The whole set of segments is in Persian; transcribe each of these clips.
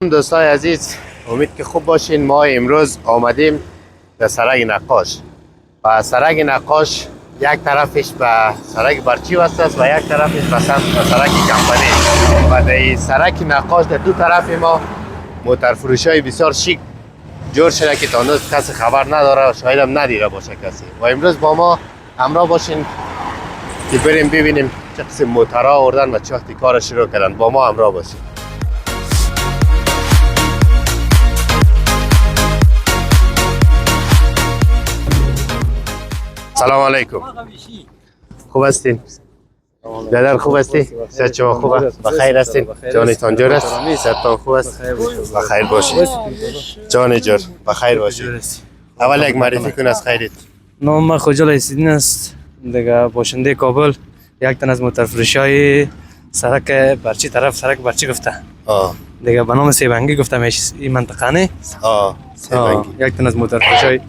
دوستای عزیز، امید که خوب باشین. ما امروز آمدیم به سرک نقاش و سرک نقاش یک طرفش به سرک برچی وصل است و یک طرفش به سرک کمپانی و در سرک نقاش در دو طرف ما موتر فروشی های بسیار شیک جور شده که تا هنوز کسی خبر نداره و شاید هم ندیده باشه کسی. و امروز با ما همراه باشین که بریم ببینیم چه قسم موترها آوردن و چه وقتی کار شروع کردن. با ما همراه باشین. سلام علیکم. خوب هستین؟ برادر خوب هستی؟ صحت شما خوبه؟ بخیر هستین؟ جانتان جور است؟ صحتتان خوب است؟ بخیر باشید. جان جور بخیر باشید. اول یک معرفی کن از خیرت. نام من خجل ایسیدین است. دیگه باشنده کابل. یک تن از موتر فروشای سرک برچی طرف سرک برچی گفته. دیگه به نام سیبنگی گفتم این منطقه نه؟ سیبنگی. یک تن از موتر فروشای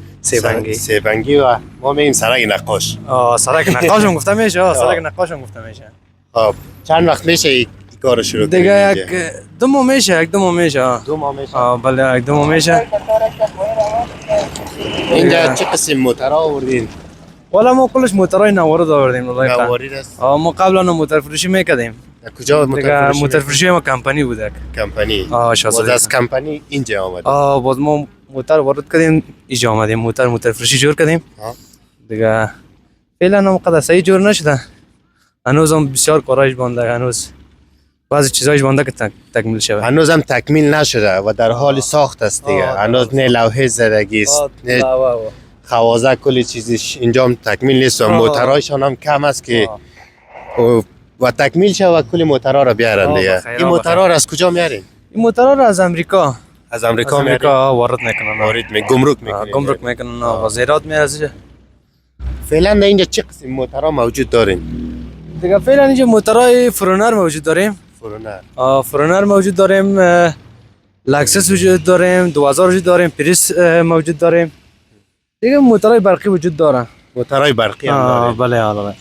سیبنگی و ما میگیم سرک نقاش. سرک نقاش هم گفته میشه. سرک نقاش هم گفته میشه. چند وقت میشه این کار شروع کردید؟ دیگه یک دو ماه میشه. دو ماه میشه. بله یک دو ماه میشه. اینجا چه قسم موترها آوردین؟ والا ما کلش موترهای نوارد آوردیم. نوارد است؟ ما قبلا موتر فروشی میکردیم. کجا موتر فروشی ما کمپانی بوده. کمپانی. باز از کمپانی اینجا آمدید؟ باز ما موتر وارد کردیم اینجا آمدیم. موتر فروشی جور کردیم. دیگه فعلا هم قدر صحیح جور نشده. هنوز هم بسیار کارایش بانده. هنوز بعضی چیزایش بانده که تکمیل شود. هنوز هم تکمیل نشده و در حال ساخت است دیگه. هنوز نه لوحه زدگی است، نه خوازه کلی چیزش اینجا هم تکمیل نیست و موترهایشان هم کم است که و تکمیل شد و کلی موترها را بیارن دیگه. این موترها را از کجا میارین؟ این موترها را از امریکا. از امریکا وارد میکنن. گمرک میکنن و زیرات میارزه. فعلا در اینجا چه قسم موترها موجود دارین؟ دیگه فعلا اینجا موترهای فرونر موجود داریم. فرونر موجود داریم. لکسس وجود داریم. 2000 وجود داریم. پریس موجود داریم. دیگه موترهای برقی وجود داره. موترهای برقی هم داریم. بله.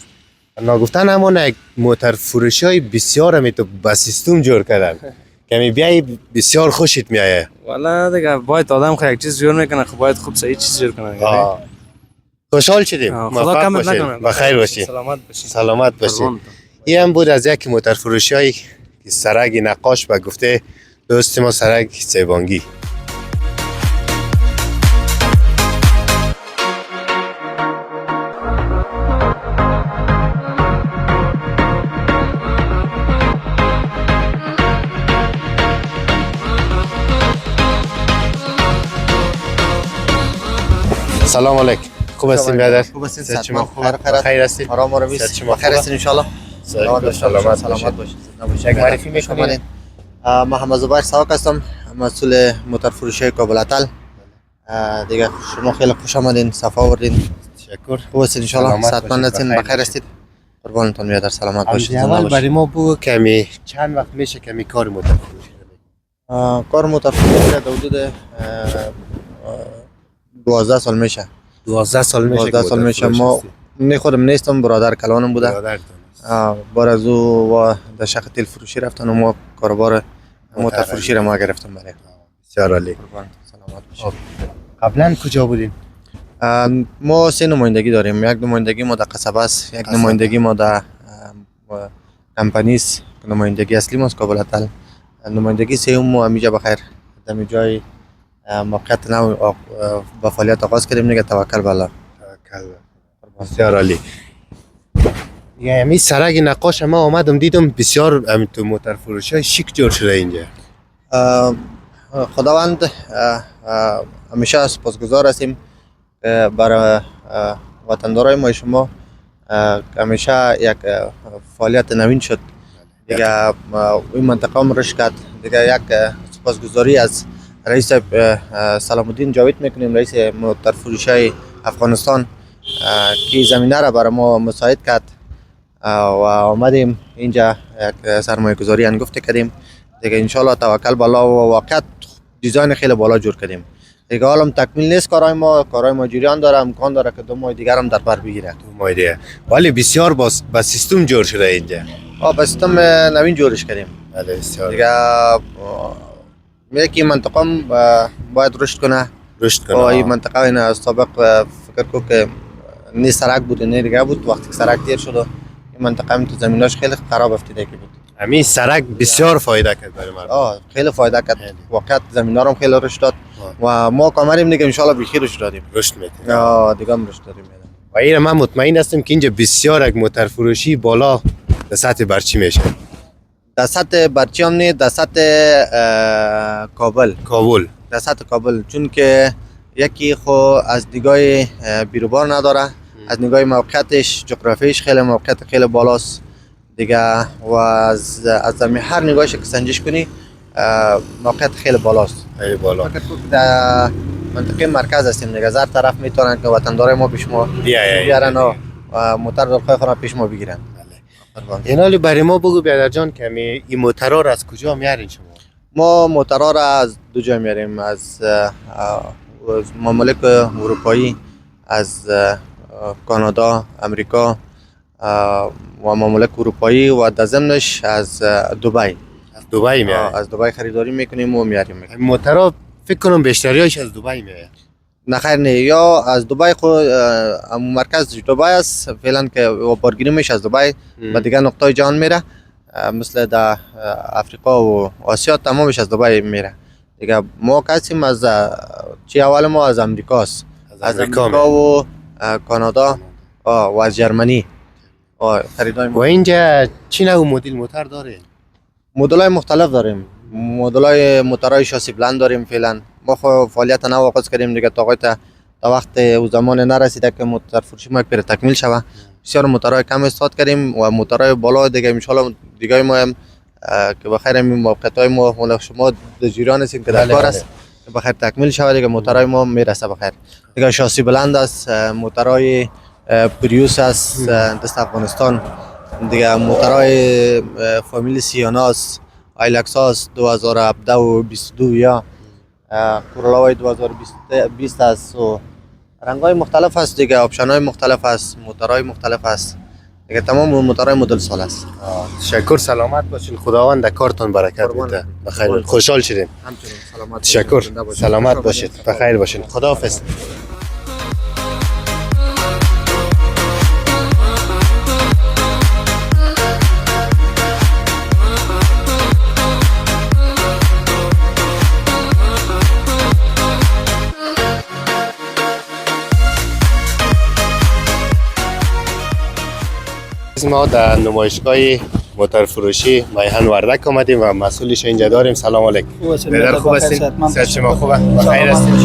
نگفتن همون یک موتر فروشی های بسیار همی تو با سیستم جور کردن. کمی بیایی بسیار خوشت میایه. والا دیگه باید آدم خیلی یک چیز جور میکنه. باید خوب صحیح چیز جور کنه. خوشحال شدیم. خدا کمت نکنه. بخیر باشی. سلامت باشی. این هم بود از یک موتر فروشی های سرک نقاش و گفته دوست ما سرک سیبانگی. سلام علیکم. خوب هستین برادر؟ خوب هستین؟ صحت شما خوبه؟ بخیر هستین؟ آرام آرام است. بخیر هستین ان شاء الله. سلامت باشید. یک معرفی میکنید؟ محمد زبیر ساوک هستم، مسئول موتر فروشی کابل اتل. دیگه شما خیلی خوش آمدین، صفا آوردین. تشکر. خوب هستین ان شاء الله؟ صحتمند هستین؟ بخیر هستید؟ قربانتون برادر، سلامت باشید. اول برای ما بگو کمی چند وقت میشه کمی کار موتر فروشی؟ کار موتر فروشی در حدود 12 سال میشه. 12 سال میشه. ما نه خودم نیستم، برادر کلانم بوده. بار از او و در شق تیل فروشی رفتن و ما کاربار موتر فروشی را ما گرفتم. بله بسیار عالی. سلامت باشید. قبلا کجا بودین؟ ما سه نمایندگی داریم. یک نمایندگی ما در قصبه است، یک نمایندگی ما در کمپانی است، نمایندگی اصلی ما است کابل اتل. نمایندگی سوم ما همینجا بخیر در جای موقعیت نو با فعالیت آغاز کردیم دیگه. توکل به الله. بسیار عالی. یعنی همین سرک نقاش ما آمدم دیدم بسیار همین تو موتر فروشی شیک جور شده اینجا. خداوند همیشه سپاسگزار هستیم برای وطندارای ما. شما همیشه یک فعالیت نوین شد دیگه. این منطقه هم رشد کرد دیگه. یک سپاسگزاری از رئیس سلام الدین جاوید میکنیم، رئیس موتر فروشی افغانستان که زمینه را برای ما مساعد کرد و آمدیم اینجا یک سرمایه گذاری انگفته کردیم دیگه. انشالله توکل به الله و واقعیت دیزاین خیلی بالا جور کردیم دیگه. حالا تکمیل نیست کارهای ما جریان داره، امکان داره که 2 ماه دیگر هم در بر بگیره. 2 ماه دیگه. ولی بسیار با سیستم جور شده اینجا. با سیستم نوین جورش کردیم. بله بسیار دیگه. میگه که منطقه هم باید رشد کنه. رشد و این کنه. منطقه این از سابق فکر کو که نه سرک بود نه دیگه بود. وقتی که سرک دیر شد این منطقه هم تو زمیناش خیلی خراب افتاده بود. همین سرک بسیار فایده کرد برای مردم. خیلی فایده کرد. واقعا زمینا رو هم خیلی رشد داد و ما کامریم دیگه ان شاء الله بخیر رشد دادیم. رشد میکنه. دیگه هم رشد دادیم. و این من مطمئن هستم که اینجا بسیار یک موتر فروشی بالا در سطح برچی میشه. در سطح برچی هم نه، در سطح کابل. در سطح کابل، چون که یکی خو از دیگاه بیروبار نداره، از نگاه موقعیتش جغرافیش خیلی موقعیت خیلی بالاست دیگه و از هر نگاهش که سنجش کنی موقعیت خیلی بالاست. خیلی بالا. فکر کنم در منطقه مرکز هستیم دیگه. زر طرف میتونن که وطندارای ما پیش ما بیارن و موتر دلخواه خودم پیش ما بگیرن. این حالی برای ما بگو بیادر جان که این موترها را از کجا میارین شما؟ ما موترها را از دو جا میاریم، از ممالک اروپایی، از کانادا، امریکا و ممالک اروپایی و در ضمنش از دبی. از دبی میارین؟ از دبی خریداری میکنیم و میاریم. موترها فکر کنم بیشتریاش از دبی میاد. نه خیر نه، یا از دبی خود مرکز دبی است فعلا که بارگیری میشه از دبی و دیگه نقطه جهان میره، مثل در افریقا و آسیا تمامش از دبی میره دیگه. ما کسیم از چی اول ما از امریکاست، از امریکا و کانادا و از جرمنی خریدای و اینجا چی نوع مدل موتر داره؟ مدل‌های مختلف داریم. مدل‌های موترهای شاسی بلند داریم. فعلا ما فعالیت نو آغاز کردیم دیگه تا وقت او زمان نرسیده که موتر فروشی ما پر تکمیل شود. بسیار موترهای کم استفاده کردیم و موترهای بالا دیگه ان شاء الله دیگه ما هم که بخیر این موقعیت‌های ما مال شما در جریان هستیم که در کار است که بخیر تکمیل شود دیگه. موترهای ما میرسه بخیر دیگه. شاسی بلند است، موترهای پریوس است دست افغانستان دیگه، موترهای فامیل سیاناس، آیلکس هاست 2017 و 22 یا کورولای 2020 است و رنگ‌های مختلف است دیگه، آپشن‌های مختلف است، موترهای مختلف است دیگه. تمام موترهای مدل سال است. تشکر، سلامت باشین، خداوند در کارتون برکت بده. بخیر، خوشحال شدیم. همچنین سلامت. تشکر، سلامت باشید، بخیر باشین، خداحافظ. ما در نمایشگاه موتر فروشی میهن وردک آمدیم و مسئولش اینجا داریم. سلام علیکم. پدر خوب هستین؟ صحت شما خوبه؟ بخیر هستین؟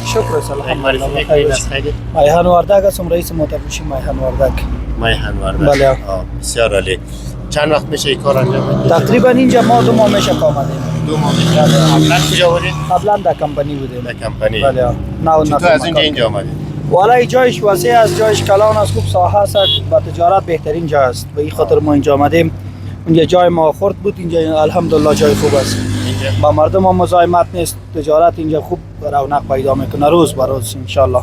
شکر الحمدلله بخیر هستین؟ میهن وردک هستم، رئیس موتر فروشی میهن وردک. میهن وردک. بله. بسیار عالی. چند وقت میشه این کار انجام میدید؟ تقریبا اینجا ما 2 ماه میشه آمدیم. 2 ماه میشه. قبلا کجا بودید؟ قبلا در کمپانی بودیم. در کمپانی. بله. نه چطور از اینجا آمدید؟ والا جایش وسیع است، جایش کلان است، خوب ساحه است و تجارت بهترین جا است. به این خاطر ما اینجا آمدیم. اونجا جای ما خرد بود، اینجا الحمدلله جای خوب است. با مردم هم مزاحمت نیست، تجارت اینجا خوب رونق پیدا میکنه روز به روز ان شاء الله.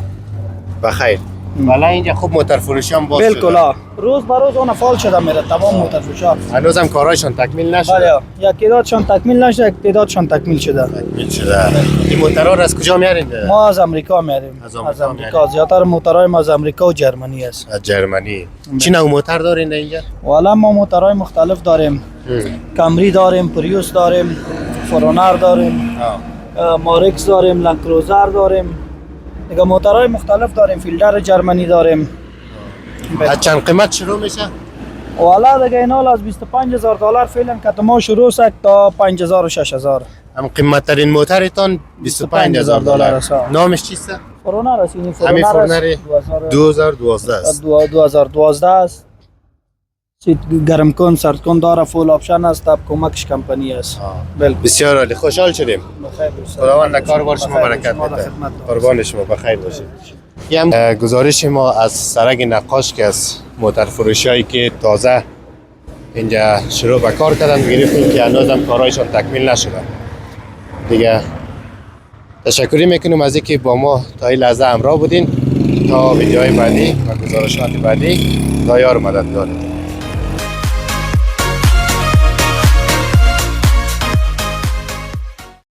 بخیر. والا اینجا خوب موتر فروشی هم باز شده. بالکل روز به روز اون فعال شده میره تمام موتر فروشا. هنوزم کارهایشان تکمیل نشده. بله، یک تعدادشان تکمیل نشده، یک تعدادشان تکمیل شده. تکمیل شده. این موترها را از کجا میارین؟ ما از امریکا میاریم. از امریکا زیادتر موترهای ما از امریکا و جرمنی است. از جرمنی. چی نوع موتر دارین اینجا؟ والا ما موترهای مختلف داریم. کامری داریم، پریوس داریم، فرونر داریم، مارکس داریم، لنکروزر داریم. دیگه موترهای مختلف داریم، فیلدر جرمنی داریم. از چند قیمت شروع میشه؟ والا دیگه اینا از $25,000 فعلا که ما شروع است تا 5,000 و 6,000. هم قیمت ترین موترتان $25,000 است. نامش چیست؟ فرونر است. این همین فرونر 2012 است. 2012 است. سیت گرم کن سرد کن داره، فول آپشن است، تاب کمکش کمپانی است. بسیار عالی، خوشحال شدیم. بخیر. خداوند کار شما برکت بده. قربان شما، بخیر باشید. یه هم گزارش ما از سرک نقاش که از موتر فروشی که تازه اینجا شروع به کار کردن گرفتیم که هنوزم کارهایشان تکمیل نشده دیگه. تشکری میکنم از اینکه با ما تا این لحظه همراه بودین. تا ویدیوهای بعدی و گزارشات بعدی خدایا رو مدد داره.